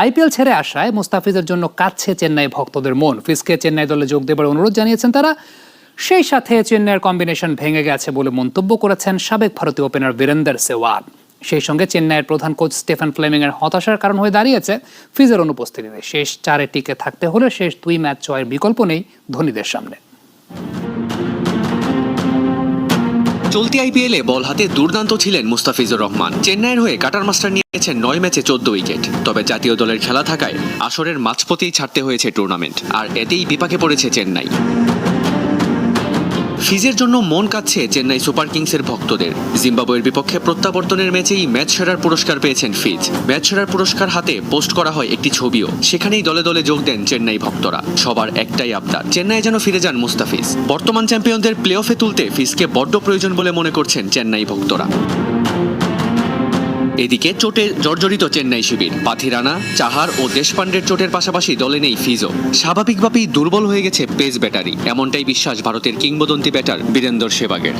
IPL ছেড়ে আসায় মুস্তাফিজের জন্য কাঁদছে চেন্নাই ভক্তদের মন। ফিজকে চেন্নাই দলে যোগ দেবার অনুরোধ জানিয়েছেন তারা। সেই সাথে চেন্নাইয়ের কম্বিনেশন ভেঙে গেছে বলে মন্তব্য করেছেন সাবেক ভারতীয় ওপেনার বীরেন্দর সেহওয়াগ। সেই সঙ্গে চেন্নাইয়ের প্রধান কোচ স্টিফেন ফ্লেমিং এর হতাশার কারণ হয়ে দাঁড়িয়েছে ফিজের অনুপস্থিতিতে। শেষ 4-এ টিকে থাকতে হলে শেষ 2 ম্যাচ জয়ের বিকল্প নেই ধোনিদের সামনে। চলতি আইপিএলে বল হাতে দুর্দান্ত ছিলেন মুস্তাফিজুর রহমান। চেন্নাইয়ের হয়ে কাটার মাস্টার নিয়েছেন 9 ম্যাচে 14 উইকেট। তবে জাতীয় দলের খেলা থাকায় আসরের মাঝপথেই ছাড়তে হয়েছে টুর্নামেন্ট, আর এতেই বিপাকে পড়েছে চেন্নাই। ফিজের জন্য মন কাঁদছে চেন্নাই সুপার কিংসের ভক্তদের। জিম্বাবুয়ের বিপক্ষে প্রত্যাবর্তনের ম্যাচেই ম্যাচ সেরার পুরস্কার পেয়েছেন ফিজ। ম্যাচ সেরার পুরস্কার হাতে পোস্ট করা হয় একটি ছবিও। সেখানেই দলে দলে যোগ দেন চেন্নাই ভক্তরা। সবার একটাই আবদার, চেন্নাই যেন ফিরে যান মুস্তাফিজ। বর্তমান চ্যাম্পিয়নদের প্লে অফে তুলতে ফিজকে বড্ড প্রয়োজন বলে মনে করছেন চেন্নাই ভক্তরা। এদিকে চোটে জর্জরিত চেন্নাই শিবির। পাথিরানা, চাহার ও দেশপান্ডের চোটের পাশাপাশি দলে নেই ফিজও। স্বাভাবিকভাবেই দুর্বল হয়ে গেছে পেস ব্যাটারি, এমনটাই বিশ্বাস ভারতের কিংবদন্তি ব্যাটার বীরেন্দর সেহওয়াগের।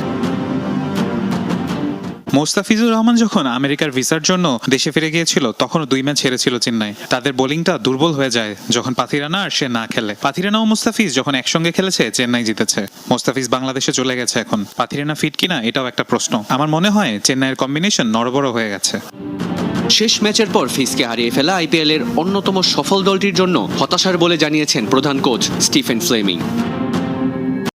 মোস্তাফিজুর রহমান যখন আমেরিকার ভিসার জন্য দেশে ফিরে গিয়েছিল তখনও 2 ম্যাচ হেরেছিল চেন্নাই। তাদের বোলিংটা দুর্বল হয়ে যায় যখন পাথিরানা আর সে না খেলে। পাথিরানা ও মুস্তাফিজ যখন একসঙ্গে খেলেছে চেন্নাই জিতেছে। মুস্তাফিজ বাংলাদেশে চলে গেছে এখন। পাথিরানা ফিট কিনা এটাও একটা প্রশ্ন। আমার মনে হয় চেন্নাইয়ের কম্বিনেশন নড়বড় হয়ে গেছে। শেষ ম্যাচের পর ফিজকে হারিয়ে ফেলা আইপিএলের অন্যতম সফল দলটির জন্য হতাশার বলে জানিয়েছেন প্রধান কোচ স্টিফেন ফ্লেমিং।